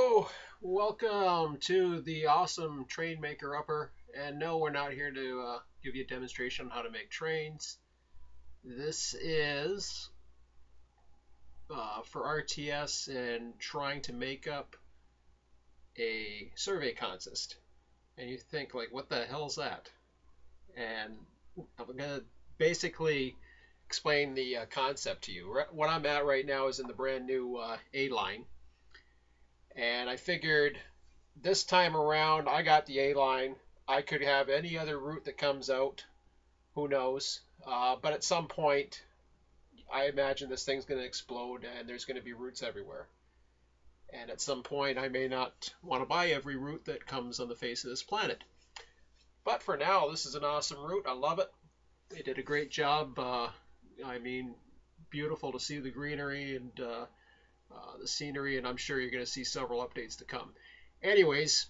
Hello, welcome to the awesome Train Maker Upper. And no, we're not here to give you a demonstration on how to make trains. This is for RTS and trying to make up a survey contest. And you think, like, what the hell's that? And I'm going to basically explain the concept to you. What I'm at right now is in the brand new A line. And I figured this time around, I got the A line. I could have any other route that comes out. Who knows? But at some point, I imagine this thing's going to explode and there's going to be routes everywhere. And at some point, I may not want to buy every route that comes on the face of this planet. But for now, this is an awesome route. I love it. They did a great job. I mean, beautiful to see the greenery and the scenery, and I'm sure you're going to see several updates to come. Anyways,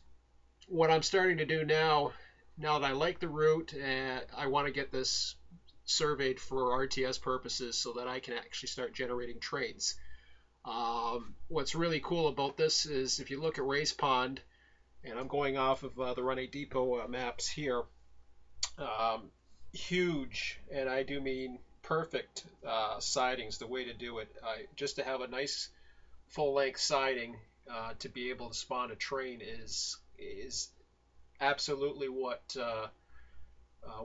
what I'm starting to do now that I like the route, and I want to get this surveyed for RTS purposes so that I can actually start generating trains. What's really cool about this is if you look at Race Pond, and I'm going off of the Run8 Depot maps here, huge, and I do mean perfect sidings, the way to do it. Just to have a nice full-length siding to be able to spawn a train is absolutely what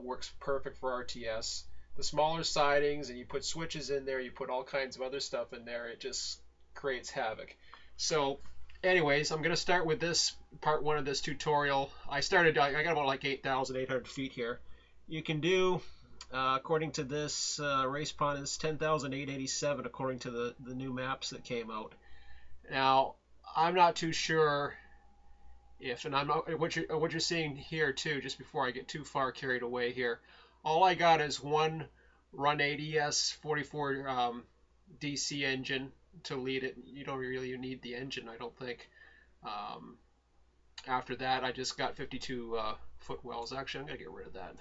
works perfect for RTS. The smaller sidings, and you put switches in there, you put all kinds of other stuff in there, it just creates havoc. So anyways, I'm going to start with this part one of this tutorial. I got about like 8,800 feet here. You can do, according to this race pond, is 10,887 according to the new maps that came out. Now, I'm not too sure if, and I'm not, what you're seeing here too, just before I get too far carried away here, all I got is one Run8 ES 44 DC engine to lead it. You don't really need the engine, I don't think. After that, I just got 52 foot wells. Actually, I'm going to get rid of that.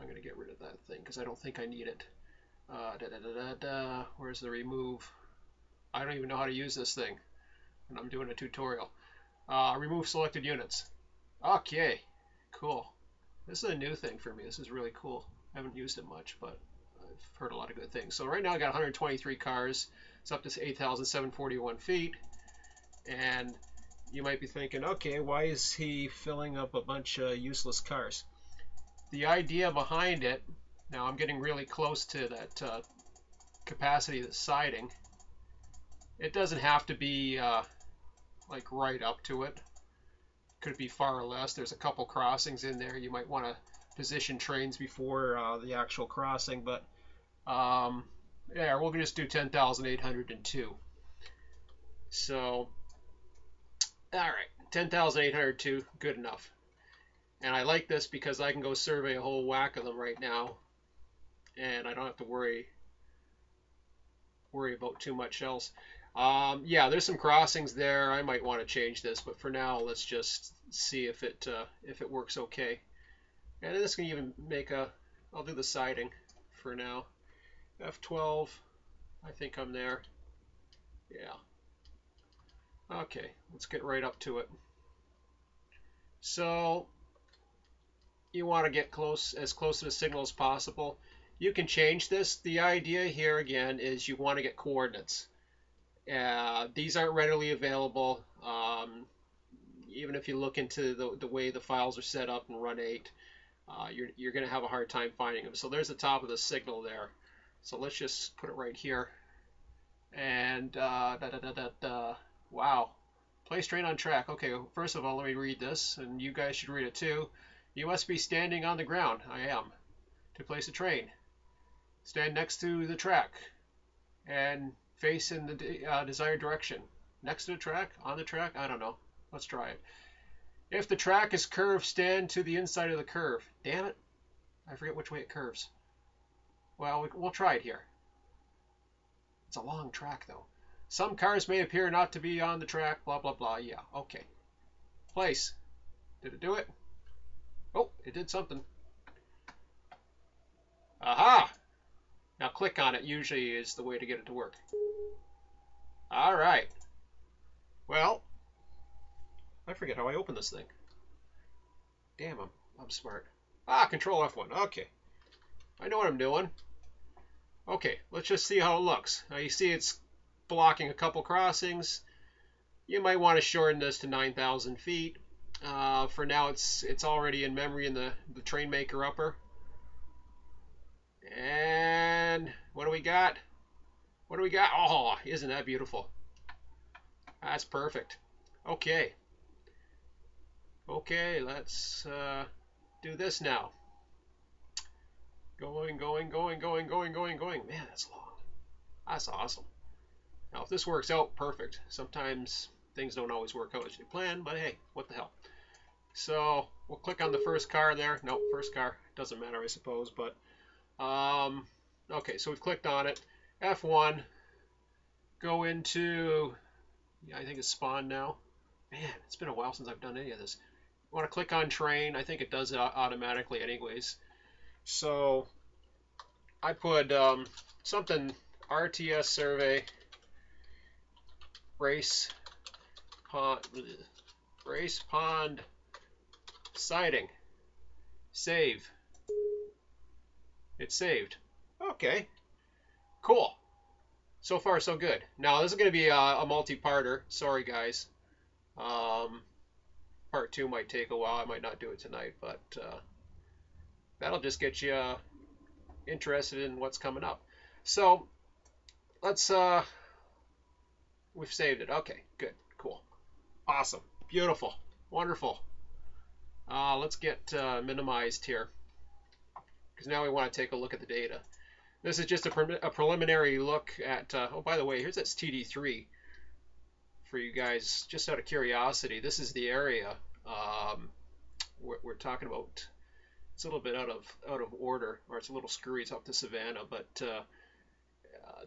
I'm going to get rid of that thing because I don't think I need it. Where's the remove? I don't even know how to use this thing, and I'm doing a tutorial. Remove selected units. Okay, cool. This is a new thing for me. This is really cool. I haven't used it much, but I've heard a lot of good things. So right now I got 123 cars. It's up to 8,741 feet. And you might be thinking, okay, why is he filling up a bunch of useless cars? The idea behind it, now I'm getting really close to that capacity of the siding. It doesn't have to be like right up to it. Could be far or less. There's a couple crossings in there. You might want to position trains before the actual crossing, but yeah, we'll just do 10,802. So, all right, 10,802, good enough. And I like this because I can go survey a whole whack of them right now, and I don't have to worry about too much else. Yeah, there's some crossings there. I might want to change this, but for now, let's just see if it works okay. And this can even make I'll do the siding for now. F12, I think I'm there. Yeah. Okay, let's get right up to it. So you want to get as close to the signal as possible. You can change this. The idea here again is you want to get coordinates. These aren't readily available. Even if you look into the way the files are set up in Run8, you're going to have a hard time finding them. So there's the top of the signal there. So let's just put it right here. And wow, place train on track. Okay, first of all, let me read this, and you guys should read it too. You must be standing on the ground. I am. To place a train, stand next to the track and face in the desired direction. Next to the track? On the track? I don't know. Let's try it. If the track is curved, stand to the inside of the curve. Damn it. I forget which way it curves. Well, we'll try it here. It's a long track, though. Some cars may appear not to be on the track, blah, blah, blah. Yeah, okay. Place. Did it do it? Oh, it did something. Aha! Now click on it usually is the way to get it to work. All right. Well, forget how I open this thing. Damn, I'm smart. Ah, Control F1. Okay. I know what I'm doing. Okay, let's just see how it looks. Now you see it's blocking a couple crossings. You might want to shorten this to 9,000 feet. For now, it's already in memory in the train maker upper. And what do we got? What do we got? Oh, isn't that beautiful? That's perfect. Okay. Okay, let's do this now. Going, going, going, going, going, going, going. Man, that's long. That's awesome. Now, if this works out, perfect. Sometimes things don't always work out as you plan, but hey, what the hell. So we'll click on the first car there. Nope, first car. Doesn't matter, I suppose, but okay, so we've clicked on it. F1. Go into, yeah, I think it's spawn now. Man, it's been a while since I've done any of this. You want to click on train. I think it does it automatically anyways. So I put something RTS survey race pond sighting. Save. It's saved. Okay. Cool. So far, so good. Now, this is going to be a multi-parter. Sorry, guys. Part 2 might take a while. I might not do it tonight, but that'll just get you interested in what's coming up. So, let's... we've saved it. Okay, good. Cool. Awesome. Beautiful. Wonderful. Let's get minimized here, because now we want to take a look at the data. This is just a preliminary look at, oh, by the way, here's that TD3 for you guys, just out of curiosity. This is the area we're talking about. It's a little bit out of order, or it's a little screwy. It's up to Savannah, but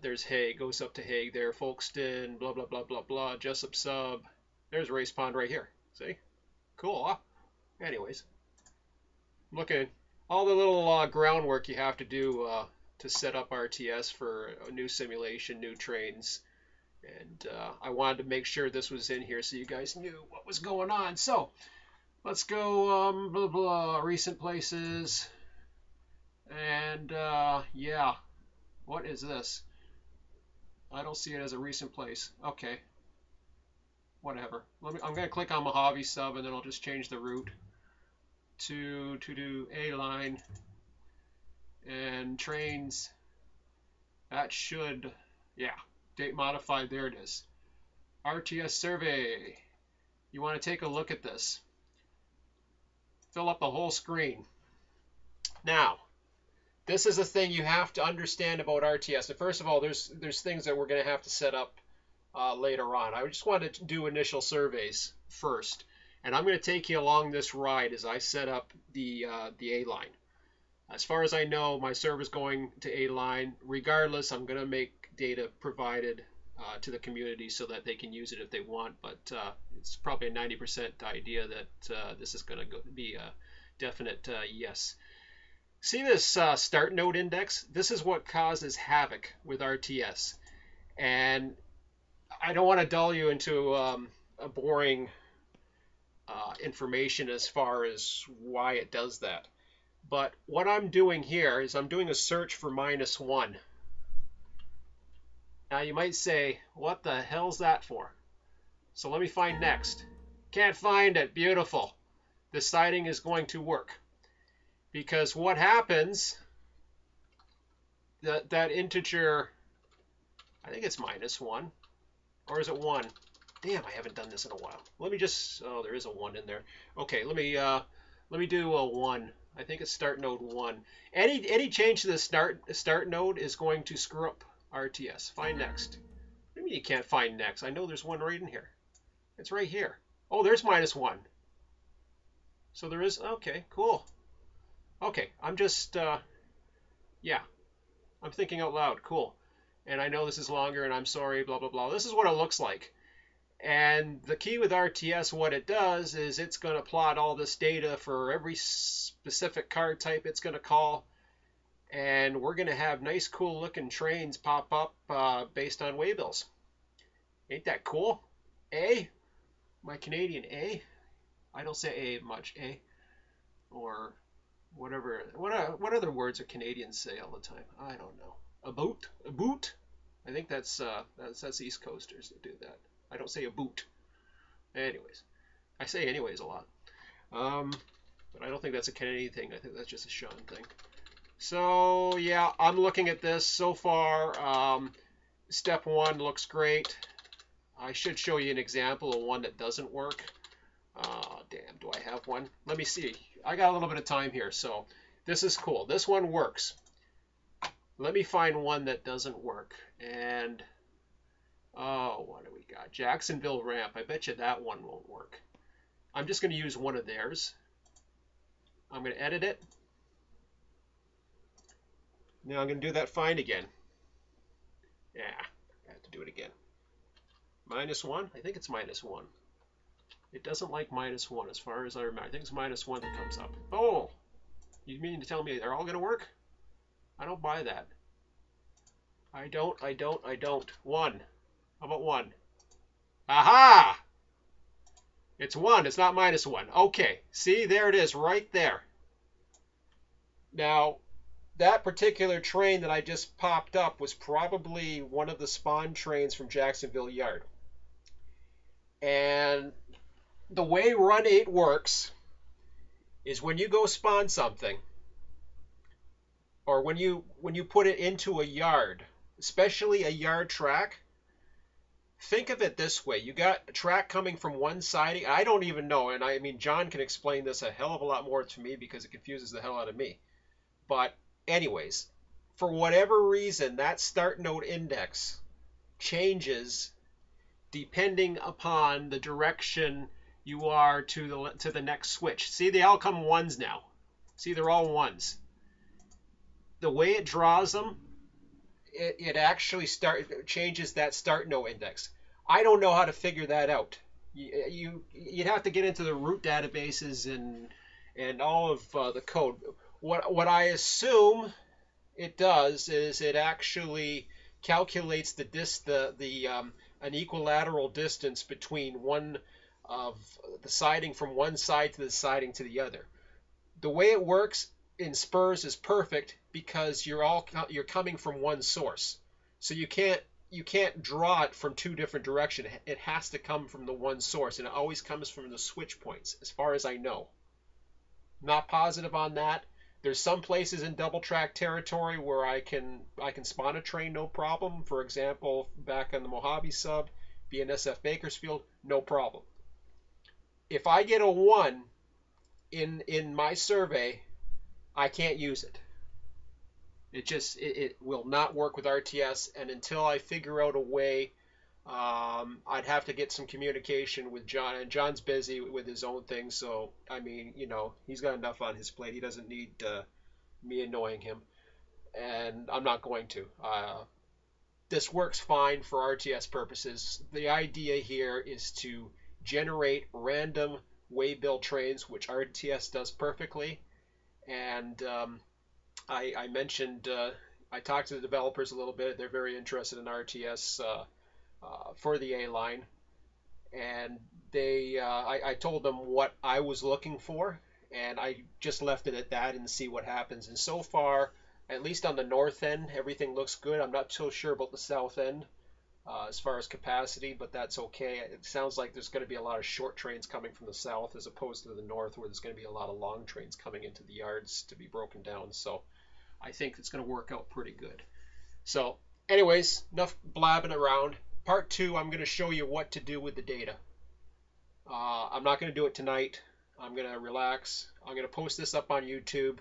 there's Hague, goes up to Hague there, Folkestone, blah, blah, blah, blah, blah, Jessup Sub. There's Race Pond right here. See? Cool, huh? Anyways, looking all the little groundwork you have to do to set up RTS for a new simulation, new trains. And I wanted to make sure this was in here so you guys knew what was going on. So let's go blah, blah, recent places. And yeah, what is this? I don't see it as a recent place. Okay, whatever. I'm going to click on Mojave Sub, and then I'll just change the route to do A line and trains. That should, yeah, date modified. There it is. RTS survey. You want to take a look at this. Fill up the whole screen. Now, this is a thing you have to understand about RTS. And first of all, there's things that we're going to have to set up later on. I just wanted to do initial surveys first. And I'm going to take you along this ride as I set up the A-line. As far as I know, my server's going to A-line. Regardless, I'm going to make data provided to the community so that they can use it if they want. But it's probably a 90% idea that this is going to be a definite yes. See this start node index? This is what causes havoc with RTS. And I don't want to dull you into a boring information as far as why it does that. But what I'm doing here is I'm doing a search for -1. Now you might say, what the hell's that for? So let me find next. Can't find it. Beautiful. The sighting is going to work. Because what happens, that integer, I think it's -1. Or is it 1? Damn, I haven't done this in a while. Let me just, oh, there is a 1 in there. Okay, let me do a 1. I think it's start node 1. Any change to the start node is going to screw up RTS. Find next. What do you mean you can't find next? I know there's one right in here. It's right here. Oh, there's -1. So there is, okay, cool. Okay, I'm just, yeah, I'm thinking out loud. Cool. And I know this is longer, and I'm sorry, blah, blah, blah. This is what it looks like. And the key with RTS, what it does is it's going to plot all this data for every specific car type it's going to call. And we're going to have nice, cool looking trains pop up based on waybills. Ain't that cool? A? My Canadian A? I don't say A much. A or whatever. What other words are Canadians say all the time? I don't know. A boot? A boot? I think that's East Coasters that do that. I don't say a boot. Anyways, I say anyways a lot. But I don't think that's a Canadian thing. I think that's just a Sean thing. So yeah, I'm looking at this so far. Step one looks great. I should show you an example of one that doesn't work. Damn, do I have one? Let me see. I got a little bit of time here, so this is cool. This one works. Let me find one that doesn't work. And, oh, what do we got? Jacksonville ramp. I bet you that one won't work. I'm just going to use one of theirs. I'm going to edit it. Now I'm going to do that find again. Yeah, I have to do it again. -1? I think it's -1. It doesn't like -1 as far as I remember. I think it's -1 that comes up. Oh! You mean to tell me they're all going to work? I don't buy that. I don't. 1. How about 1? Aha! It's 1. It's not -1. Okay. See, there it is right there. Now, that particular train that I just popped up was probably one of the spawn trains from Jacksonville Yard. And the way Run8 works is when you go spawn something, or when you put it into a yard, especially a yard track, think of it this way. You got a track coming from one siding. I don't even know, and I mean, John can explain this a hell of a lot more to me because it confuses the hell out of me. But anyways, for whatever reason, that start node index changes depending upon the direction you are to the next switch. See, they all come 1s now. See, they're all 1s. The way it draws them, it actually changes that start node index. I don't know how to figure that out. You'd have to get into the root databases and all of the code. What I assume it does is it actually calculates an equilateral distance between one of the siding from one side to the siding to the other. The way it works in Spurs is perfect because you're coming from one source, so you can't draw it from two different directions. It has to come from the one source, and it always comes from the switch points, as far as I know. Not positive on that. There's some places in double track territory where I can spawn a train no problem. For example, back on the Mojave sub, BNSF Bakersfield, no problem. If I get a 1 in my survey, I can't use it. It will not work with RTS, and until I figure out a way, I'd have to get some communication with John, and John's busy with his own thing, so I mean, you know, he's got enough on his plate. He doesn't need me annoying him, and I'm not going to. This works fine for RTS purposes. The idea here is to generate random waybill trains, which RTS does perfectly. And I mentioned, I talked to the developers a little bit. They're very interested in RTS for the A line. And I told them what I was looking for, and I just left it at that and see what happens. And so far, at least on the north end, everything looks good. I'm not so sure about the south end as far as capacity, but that's okay. It sounds like there's going to be a lot of short trains coming from the south as opposed to the north, where there's going to be a lot of long trains coming into the yards to be broken down. So I think it's going to work out pretty good. So anyways, enough blabbing around. Part 2, I'm going to show you what to do with the data. I'm not going to do it tonight. I'm going to relax. I'm going to post this up on YouTube,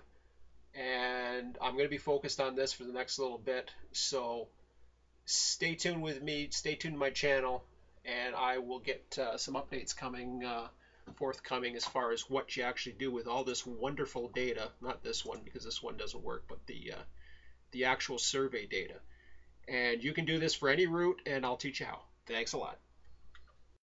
and I'm going to be focused on this for the next little bit. So stay tuned with me, stay tuned to my channel, and I will get some updates forthcoming as far as what you actually do with all this wonderful data. Not this one, because this one doesn't work, but the actual survey data. And you can do this for any route, and I'll teach you how. Thanks a lot.